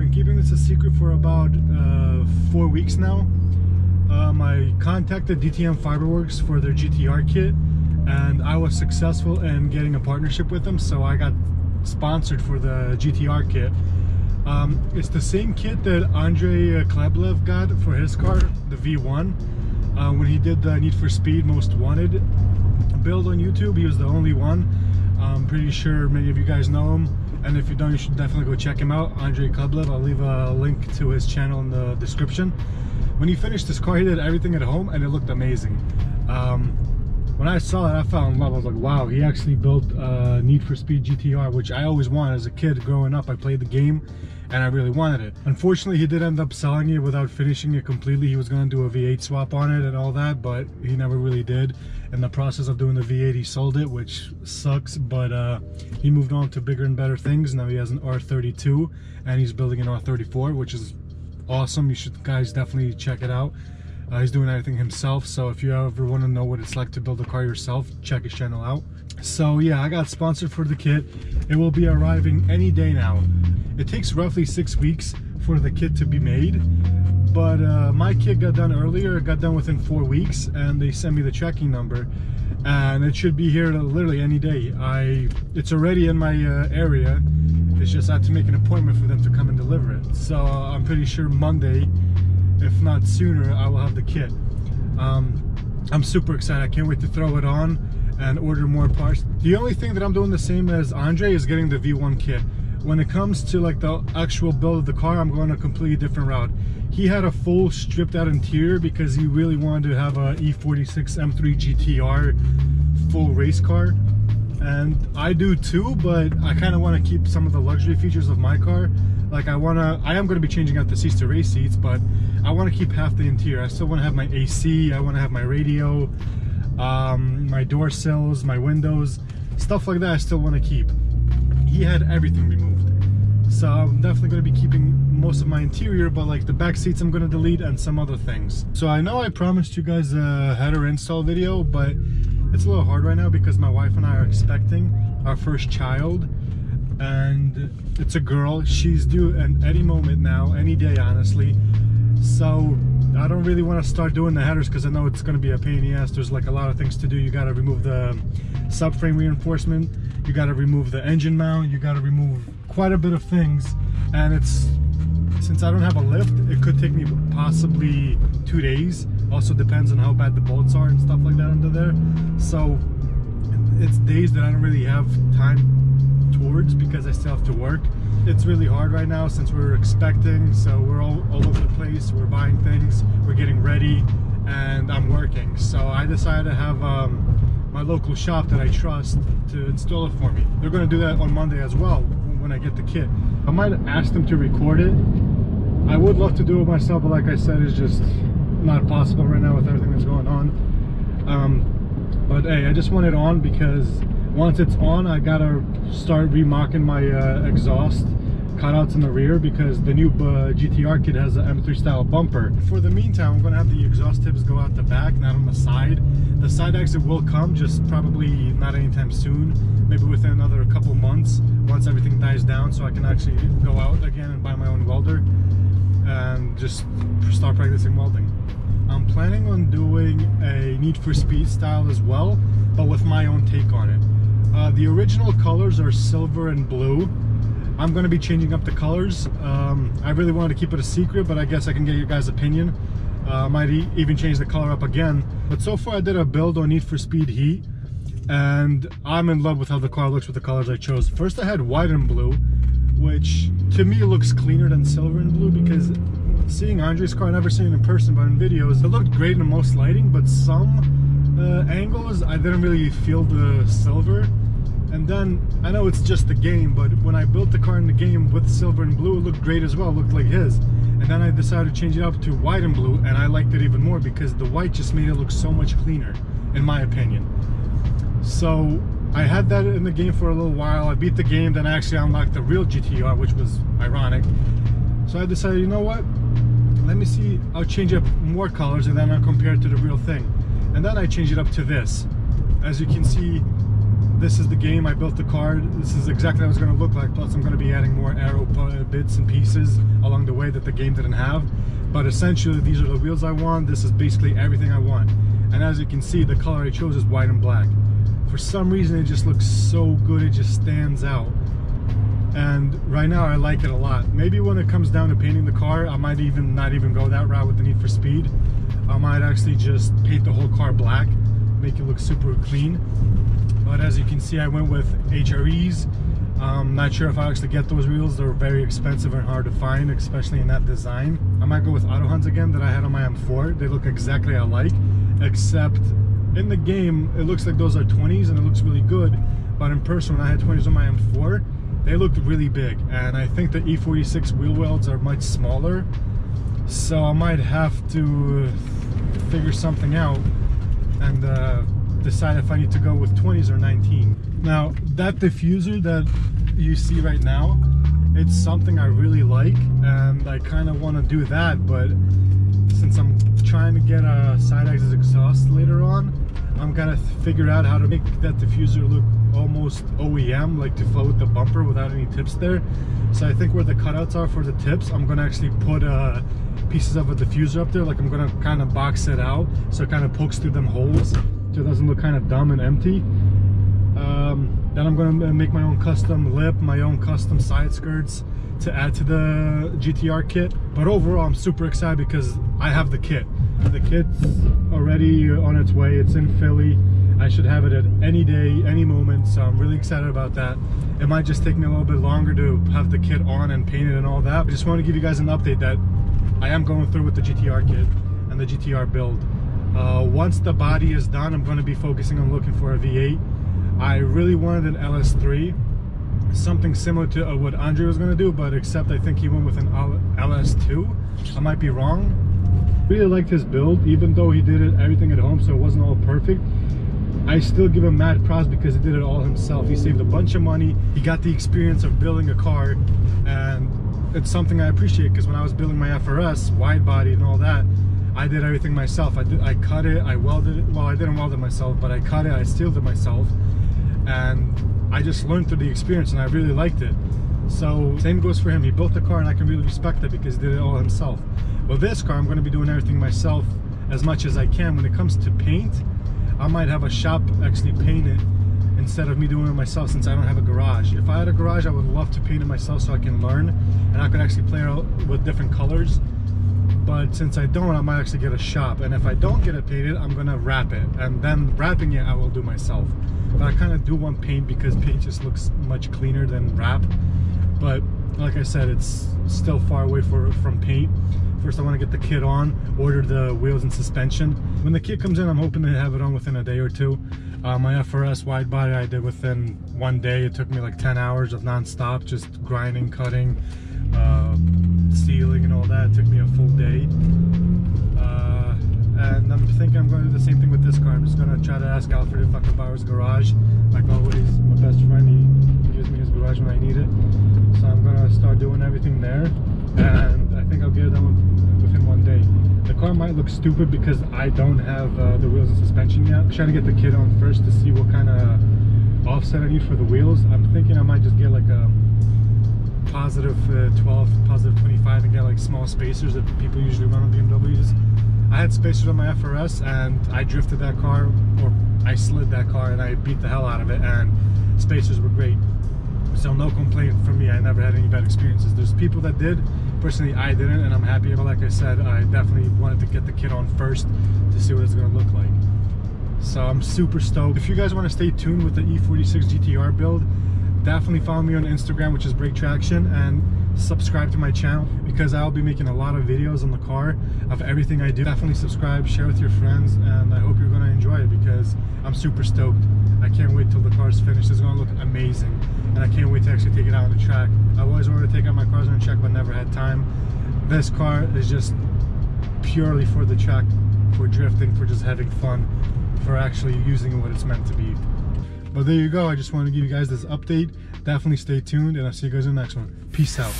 been keeping this a secret for about 4 weeks now. I contacted DTM Fiberworks for their GTR kit, and I was successful in getting a partnership with them, so I got sponsored for the GTR kit. It's the same kit that Andrei Kleblev got for his car, the V1. When he did the Need for Speed Most Wanted build on YouTube, he was the only one. I'm pretty sure many of you guys know him, and if you don't, you should definitely go check him out, Andrei Kleblev. I'll leave a link to his channel in the description. When he finished his car, he did everything at home, and it looked amazing. When I saw it, I fell in love. I was like, wow, he actually built Need for Speed GTR, which I always wanted. As a kid growing up, I played the game and I really wanted it. Unfortunately, he did end up selling it without finishing it completely. He was going to do a V8 swap on it and all that, but he never really did. In the process of doing the V8, he sold it, which sucks, but he moved on to bigger and better things. Now he has an R32 and he's building an R34, which is awesome. You should guys definitely check it out. He's doing everything himself, so if you ever want to know what it's like to build a car yourself, check his channel out. So yeah, I got sponsored for the kit. It will be arriving any day now. It takes roughly 6 weeks for the kit to be made, but my kit got done earlier. It got done within 4 weeks, and they sent me the tracking number, and it should be here literally any day. It's already in my area. It's just I had to make an appointment for them to come and deliver it. So I'm pretty sure Monday, if not sooner, I will have the kit. I'm super excited. I can't wait to throw it on and order more parts. The only thing that I'm doing the same as Andre is getting the V1 kit. When it comes to like the actual build of the car, I'm going a completely different route. He had a full stripped out interior because he really wanted to have a E46 M3 GTR full race car. And I do too, but I kind of want to keep some of the luxury features of my car. Like I am going to be changing out the seats to race seats, but I want to keep half the interior. I still want to have my AC, I want to have my radio, my door sills, my windows, stuff like that I still want to keep. He had everything removed. So I'm definitely going to be keeping most of my interior, but like the back seats I'm going to delete and some other things. So I know I promised you guys a header install video, but it's a little hard right now because my wife and I are expecting our first child, and it's a girl. She's due at any moment now, any day honestly. So I don't really want to start doing the headers because I know it's going to be a pain in the ass. There's like a lot of things to do. You got to remove the subframe reinforcement, you got to remove the engine mount, you got to remove quite a bit of things, and since I don't have a lift, it could take me possibly 2 days. Also depends on how bad the bolts are and stuff like that under there. So it's days that I don't really have time towards because I still have to work. It's really hard right now since we're expecting, so we're all over the place. We're buying things, we're getting ready, and I'm working. So I decided to have my local shop that I trust to install it for me. They're going to do that on Monday as well when I get the kit. I might ask them to record it. I would love to do it myself, but like I said, it's just not possible right now with everything that's going on. But hey, I just want it on because once it's on, I gotta start remarking my exhaust cutouts in the rear because the new GTR kit has an M3 style bumper. For the meantime, I'm gonna have the exhaust tips go out the back, not on the side. The side exit will come, just probably not anytime soon, maybe within another couple months, once everything dies down, so I can actually go out again and buy my own welder and just start practicing welding. I'm planning on doing a Need for Speed style as well, but with my own take on it. The original colors are silver and blue. I'm going to be changing up the colors. I really wanted to keep it a secret, but I guess I can get your guys' opinion. Might even change the color up again. But so far I did a build on Need for Speed Heat, and I'm in love with how the car looks with the colors I chose. First I had white and blue, which to me looks cleaner than silver and blue, because seeing Andre's car, I never seen it in person, but in videos, it looked great in most lighting, but some angles, I didn't really feel the silver. And then, I know it's just a game, but when I built the car in the game with silver and blue, it looked great as well, it looked like his. And then I decided to change it up to white and blue, and I liked it even more because the white just made it look so much cleaner, in my opinion. So I had that in the game for a little while. I beat the game, then I actually unlocked the real GTR, which was ironic. So I decided, you know what, let me see, I'll change up more colors and then I'll compare it to the real thing. And then I changed it up to this. As you can see, this is the game. I built the car. This is exactly how it's going to look like. Plus I'm going to be adding more aero bits and pieces along the way that the game didn't have. But essentially these are the wheels I want. This is basically everything I want. And as you can see, the color I chose is white and black. For some reason it just looks so good, it just stands out. And right now I like it a lot. Maybe when it comes down to painting the car, I might not even go that route with the Need for Speed. I might actually just paint the whole car black, make it look super clean. But as you can see, I went with HREs. Not sure if I'll actually get those wheels. They're very expensive and hard to find, especially in that design. I might go with Autohuns again that I had on my M4. They look exactly alike, except in the game it looks like those are 20s and it looks really good. But in person, when I had 20s on my M4, they looked really big, and I think the E46 wheel welds are much smaller, so I might have to figure something out and decide if I need to go with 20s or 19. Now that diffuser that you see right now, it's something I really like, and I kind of want to do that, but since I'm trying to get a side axis exhaust later on, I'm gonna figure out how to make that diffuser look almost OEM, like to flow with the bumper without any tips there. So I think where the cutouts are for the tips, I'm gonna actually put pieces of a diffuser up there. Like I'm gonna kind of box it out so it kind of pokes through them holes, so it doesn't look kind of dumb and empty. Then I'm gonna make my own custom lip, my own custom side skirts to add to the GTR kit. But overall, I'm super excited because I have the kit. The kit's already on its way. It's in Philly. I should have it at any day, any moment, so I'm really excited about that. It might just take me a little bit longer to have the kit on and painted and all that. I just want to give you guys an update that I am going through with the GTR kit and the GTR build. Once the body is done, I'm going to be focusing on looking for a V8. I really wanted an LS3, something similar to what Andre was going to do, but except I think he went with an LS2. I might be wrong. Really liked his build, even though he did everything at home, so it wasn't all perfect. I still give him mad props because he did it all himself. He saved a bunch of money. He got the experience of building a car, and it's something I appreciate, because when I was building my FRS, wide body and all that, I did everything myself. I cut it, I welded it. Well, I didn't weld it myself, but I cut it, I steeled it myself, and I just learned through the experience, and I really liked it. So same goes for him. He built the car, and I can really respect it because he did it all himself. Well, this car, I'm going to be doing everything myself as much as I can. When it comes to paint, I might have a shop actually paint it instead of me doing it myself, since I don't have a garage. If I had a garage, I would love to paint it myself so I can learn and I could actually play around with different colors. But since I don't, I might actually get a shop, and if I don't get it painted, I'm gonna wrap it, and then wrapping it I will do myself. But I kind of do want paint because paint just looks much cleaner than wrap. But like I said, it's still far away from paint. First I want to get the kit on, order the wheels and suspension. When the kit comes in, I'm hoping to have it on within a day or two. My FRS wide body I did within 1 day. It took me like 10 hours of non-stop, just grinding, cutting, sealing and all that. It took me a full day. And I'm thinking I'm going to do the same thing with this car. I'm just going to try to ask Alfred if I can borrow his garage. Like always, my best friend, he gives me his garage when I need it. So I'm going to start doing everything there, and I think I'll get it done within 1 day. The car might look stupid because I don't have the wheels and suspension yet. I'm trying to get the kit on first to see what kind of offset I need for the wheels. I'm thinking I might just get like a positive 12, positive 25 and get like small spacers that people usually run on BMWs. I had spacers on my FRS and I drifted that car, or I slid that car and I beat the hell out of it, and spacers were great. So no complaint from me. I never had any bad experiences. There's people that did. Personally, I didn't, and I'm happy. But like I said, I definitely wanted to get the kit on first to see what it's going to look like. So I'm super stoked. If you guys want to stay tuned with the E46 GTR build, definitely follow me on Instagram, which is Brake Traction, and subscribe to my channel because I'll be making a lot of videos on the car of everything I do. Definitely subscribe, share with your friends, and I hope you're going to enjoy it because I'm super stoked. I can't wait till the car's finished. It's going to look amazing, and I can't wait to actually take it out on the track. I've always wanted to take out my cars on the track but never had time. This car is just purely for the track, for drifting, for just having fun, for actually using it what it's meant to be. But there you go. I just wanted to give you guys this update. Definitely stay tuned, and I'll see you guys in the next one. Peace out.